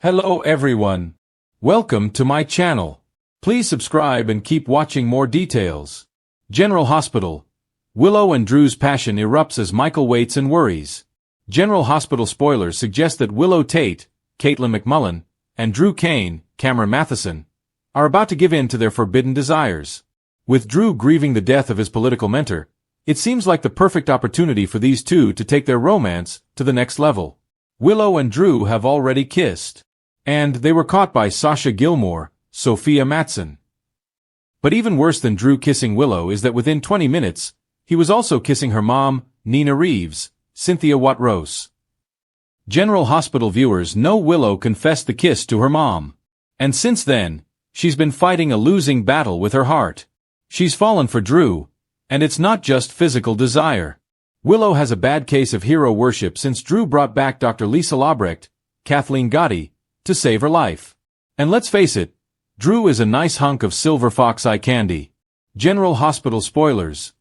Hello everyone. Welcome to my channel. Please subscribe and keep watching more details. General Hospital. Willow and Drew's passion erupts as Michael waits and worries. General Hospital spoilers suggest that Willow Tate, Caitlin McMullen, and Drew Kane, Cameron Matheson, are about to give in to their forbidden desires. With Drew grieving the death of his political mentor, it seems like the perfect opportunity for these two to take their romance to the next level. Willow and Drew have already kissed. And they were caught by Sasha Gilmore, Sophia Matson. But even worse than Drew kissing Willow is that within 20 minutes, he was also kissing her mom, Nina Reeves, Cynthia Watt-Rose. General Hospital viewers know Willow confessed the kiss to her mom. And since then, she's been fighting a losing battle with her heart. She's fallen for Drew, and it's not just physical desire. Willow has a bad case of hero worship since Drew brought back Dr. Lisa Labrecht, Kathleen Gotti, to save her life. And let's face it, Drew is a nice hunk of silver fox eye candy. General Hospital spoilers.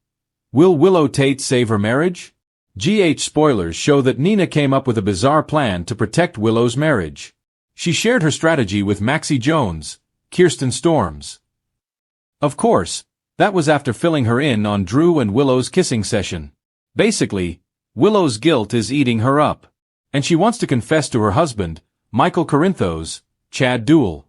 Will Willow Tate save her marriage? GH spoilers show that Nina came up with a bizarre plan to protect Willow's marriage. She shared her strategy with Maxie Jones, Kirsten Storms. Of course, that was after filling her in on Drew and Willow's kissing session. Basically, Willow's guilt is eating her up. And she wants to confess to her husband, Michael Corinthos, Chad Duell.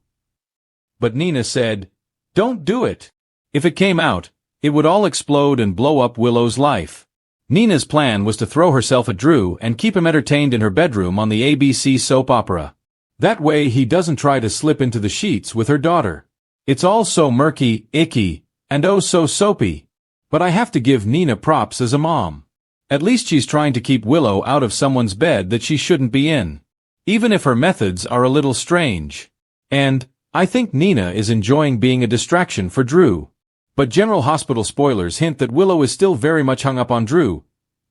But Nina said, "Don't do it. If it came out, it would all explode and blow up Willow's life." Nina's plan was to throw herself at Drew and keep him entertained in her bedroom on the ABC soap opera. That way he doesn't try to slip into the sheets with her daughter. It's all so murky, icky, and oh so soapy. But I have to give Nina props as a mom. At least she's trying to keep Willow out of someone's bed that she shouldn't be in. Even if her methods are a little strange. And, I think Nina is enjoying being a distraction for Drew. But General Hospital spoilers hint that Willow is still very much hung up on Drew,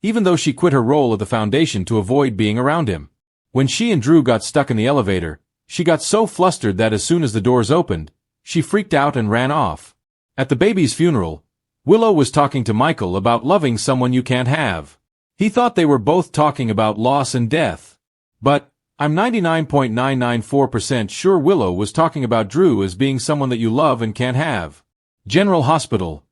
even though she quit her role at the foundation to avoid being around him. When she and Drew got stuck in the elevator, she got so flustered that as soon as the doors opened, she freaked out and ran off. At the baby's funeral, Willow was talking to Michael about loving someone you can't have. He thought they were both talking about loss and death. But, I'm 99.994% sure Willow was talking about Drew as being someone that you love and can't have. General Hospital.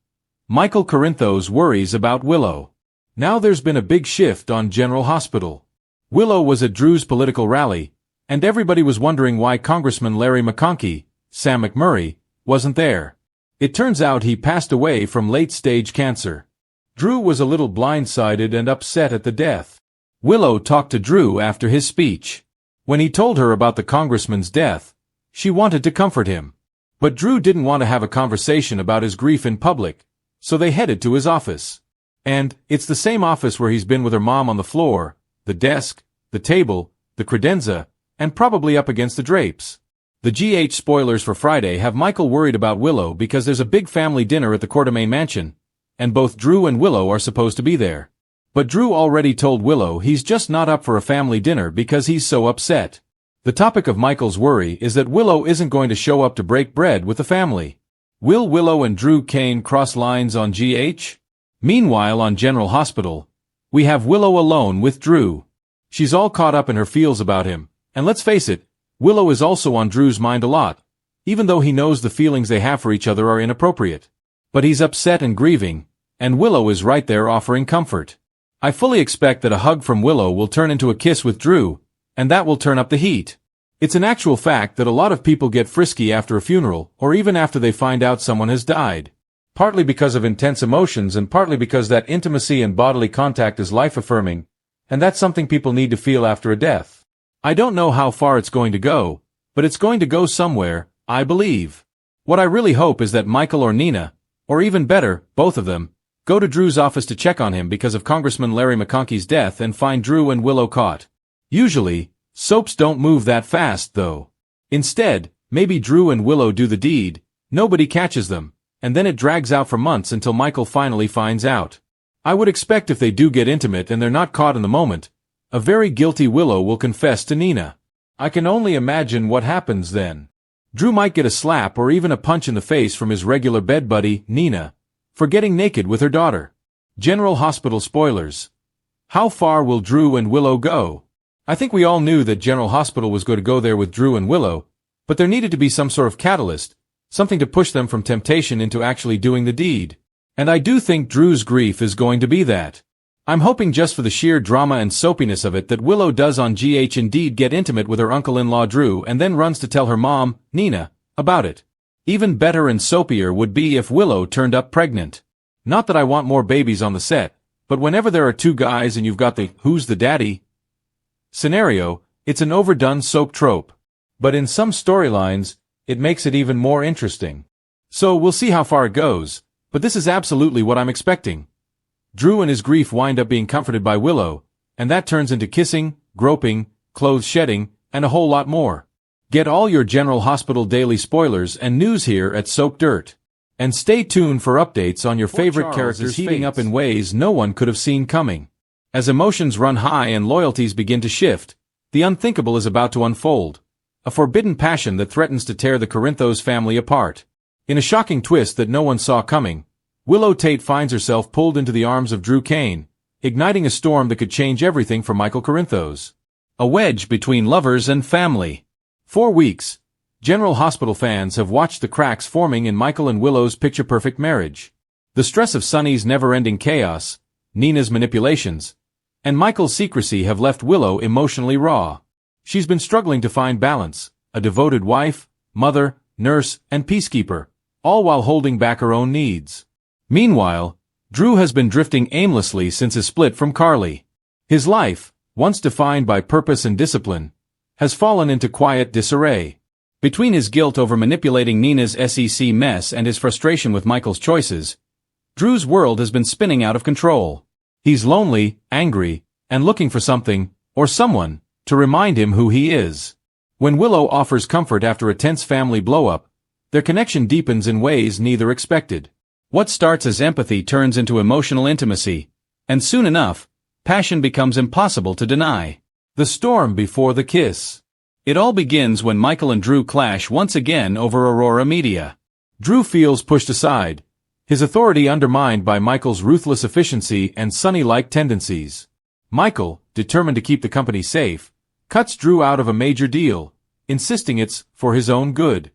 Michael Corinthos worries about Willow. Now there's been a big shift on General Hospital. Willow was at Drew's political rally, and everybody was wondering why Congressman Larry McConkey, Sam McMurray, wasn't there. It turns out he passed away from late-stage cancer. Drew was a little blindsided and upset at the death. Willow talked to Drew after his speech. When he told her about the congressman's death, she wanted to comfort him. But Drew didn't want to have a conversation about his grief in public, so they headed to his office. And, it's the same office where he's been with her mom on the floor, the desk, the table, the credenza, and probably up against the drapes. The GH spoilers for Friday have Michael worried about Willow because there's a big family dinner at the Quartermaine mansion, and both Drew and Willow are supposed to be there. But Drew already told Willow he's just not up for a family dinner because he's so upset. The topic of Michael's worry is that Willow isn't going to show up to break bread with the family. Will Willow and Drew Kane cross lines on GH? Meanwhile on General Hospital, we have Willow alone with Drew. She's all caught up in her feels about him, and let's face it, Willow is also on Drew's mind a lot, even though he knows the feelings they have for each other are inappropriate. But he's upset and grieving, and Willow is right there offering comfort. I fully expect that a hug from Willow will turn into a kiss with Drew, and that will turn up the heat. It's an actual fact that a lot of people get frisky after a funeral, or even after they find out someone has died. Partly because of intense emotions and partly because that intimacy and bodily contact is life-affirming, and that's something people need to feel after a death. I don't know how far it's going to go, but it's going to go somewhere, I believe. What I really hope is that Michael or Nina, or even better, both of them, go to Drew's office to check on him because of Congressman Larry McConkey's death and find Drew and Willow caught. Usually, soaps don't move that fast, though. Instead, maybe Drew and Willow do the deed, nobody catches them, and then it drags out for months until Michael finally finds out. I would expect if they do get intimate and they're not caught in the moment, a very guilty Willow will confess to Nina. I can only imagine what happens then. Drew might get a slap or even a punch in the face from his regular bed buddy, Nina, for getting naked with her daughter. General Hospital spoilers. How far will Drew and Willow go? I think we all knew that General Hospital was going to go there with Drew and Willow, but there needed to be some sort of catalyst, something to push them from temptation into actually doing the deed. And I do think Drew's grief is going to be that. I'm hoping just for the sheer drama and soapiness of it that Willow does on GH indeed get intimate with her uncle-in-law Drew and then runs to tell her mom, Nina, about it. Even better and soapier would be if Willow turned up pregnant. Not that I want more babies on the set, but whenever there are two guys and you've got the "who's the daddy" scenario, it's an overdone soap trope. But in some storylines, it makes it even more interesting. So we'll see how far it goes, but this is absolutely what I'm expecting. Drew and his grief wind up being comforted by Willow, and that turns into kissing, groping, clothes shedding, and a whole lot more. Get all your General Hospital daily spoilers and news here at Soap Dirt. And stay tuned for updates on your favorite characters heating up in ways no one could have seen coming. As emotions run high and loyalties begin to shift, the unthinkable is about to unfold. A forbidden passion that threatens to tear the Corinthos family apart. In a shocking twist that no one saw coming, Willow Tate finds herself pulled into the arms of Drew Kane, igniting a storm that could change everything for Michael Corinthos. A wedge between lovers and family. 4 weeks, General Hospital fans have watched the cracks forming in Michael and Willow's picture-perfect marriage. The stress of Sonny's never-ending chaos, Nina's manipulations, and Michael's secrecy have left Willow emotionally raw. She's been struggling to find balance, a devoted wife, mother, nurse, and peacekeeper, all while holding back her own needs. Meanwhile, Drew has been drifting aimlessly since his split from Carly. His life, once defined by purpose and discipline, has fallen into quiet disarray. Between his guilt over manipulating Nina's SEC mess and his frustration with Michael's choices, Drew's world has been spinning out of control. He's lonely, angry, and looking for something, or someone, to remind him who he is. When Willow offers comfort after a tense family blow-up, their connection deepens in ways neither expected. What starts as empathy turns into emotional intimacy, and soon enough, passion becomes impossible to deny. The storm before the kiss. It all begins when Michael and Drew clash once again over Aurora Media. Drew feels pushed aside, his authority undermined by Michael's ruthless efficiency and Sonny-like tendencies. Michael, determined to keep the company safe, cuts Drew out of a major deal, insisting it's for his own good.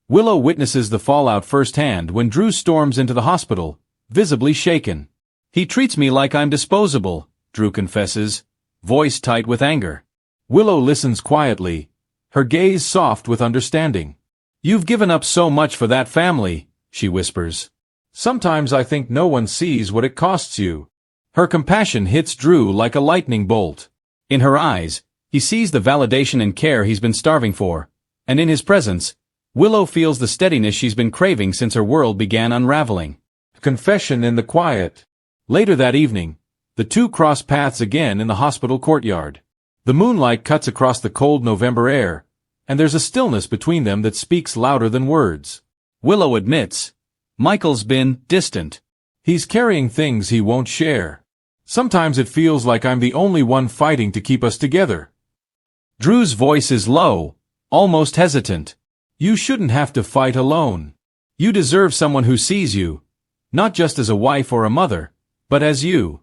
Willow witnesses the fallout firsthand when Drew storms into the hospital, visibly shaken. "He treats me like I'm disposable," Drew confesses, voice tight with anger. Willow listens quietly, her gaze soft with understanding. "You've given up so much for that family," she whispers. "Sometimes I think no one sees what it costs you." Her compassion hits Drew like a lightning bolt. In her eyes, he sees the validation and care he's been starving for, and in his presence, Willow feels the steadiness she's been craving since her world began unraveling. Confession in the quiet. Later that evening, the two cross paths again in the hospital courtyard. The moonlight cuts across the cold November air, and there's a stillness between them that speaks louder than words. Willow admits, Michael's been distant. He's carrying things he won't share. Sometimes it feels like I'm the only one fighting to keep us together. Drew's voice is low, almost hesitant. "You shouldn't have to fight alone. You deserve someone who sees you, not just as a wife or a mother, but as you."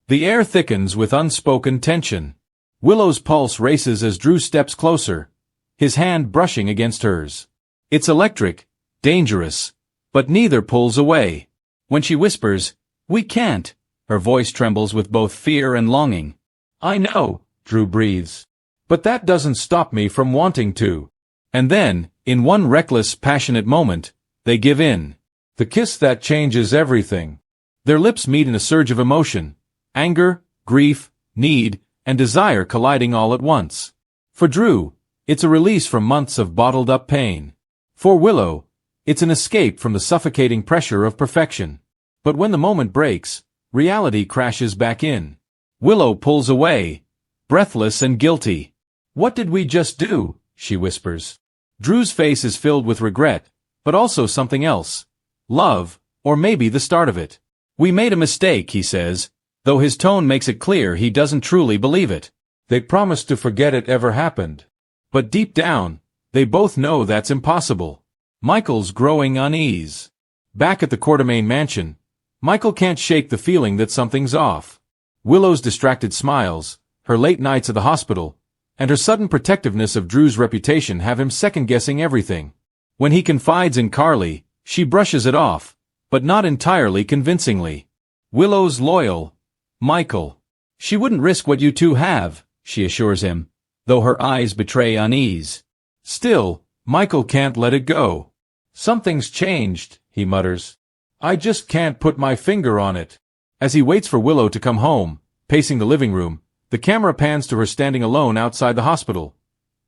The air thickens with unspoken tension. Willow's pulse races as Drew steps closer, his hand brushing against hers. It's electric, dangerous, but neither pulls away. When she whispers, "We can't," her voice trembles with both fear and longing. "I know," Drew breathes. "But that doesn't stop me from wanting to." And then, in one reckless, passionate moment, they give in. The kiss that changes everything. Their lips meet in a surge of emotion, anger, grief, need, and desire colliding all at once. For Drew, it's a release from months of bottled-up pain. For Willow, it's an escape from the suffocating pressure of perfection. But when the moment breaks, reality crashes back in. Willow pulls away, breathless and guilty. "What did we just do?" she whispers. Drew's face is filled with regret, but also something else. Love, or maybe the start of it. "We made a mistake," he says, though his tone makes it clear he doesn't truly believe it. They promised to forget it ever happened. But deep down, they both know that's impossible. Michael's growing unease. Back at the Quartermain mansion, Michael can't shake the feeling that something's off. Willow's distracted smiles, her late nights at the hospital, and her sudden protectiveness of Drew's reputation have him second-guessing everything. When he confides in Carly, she brushes it off, but not entirely convincingly. Willow's loyal, Michael. She wouldn't risk what you two have, she assures him, though her eyes betray unease. Still, Michael can't let it go. Something's changed, he mutters. I just can't put my finger on it. As he waits for Willow to come home, pacing the living room, the camera pans to her standing alone outside the hospital.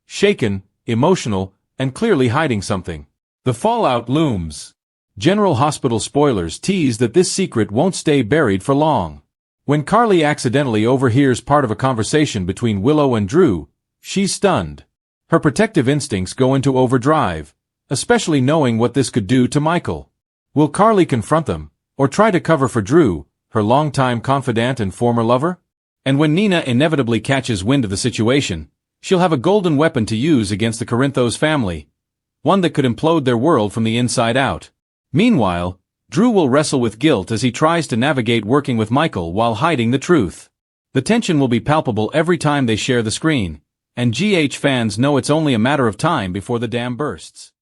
Shaken, emotional, and clearly hiding something. The fallout looms. General Hospital spoilers tease that this secret won't stay buried for long. When Carly accidentally overhears part of a conversation between Willow and Drew, she's stunned. Her protective instincts go into overdrive, especially knowing what this could do to Michael. Will Carly confront them, or try to cover for Drew, her longtime confidant and former lover? And when Nina inevitably catches wind of the situation, she'll have a golden weapon to use against the Corinthos family, one that could implode their world from the inside out. Meanwhile, Drew will wrestle with guilt as he tries to navigate working with Michael while hiding the truth. The tension will be palpable every time they share the screen, and GH fans know it's only a matter of time before the dam bursts.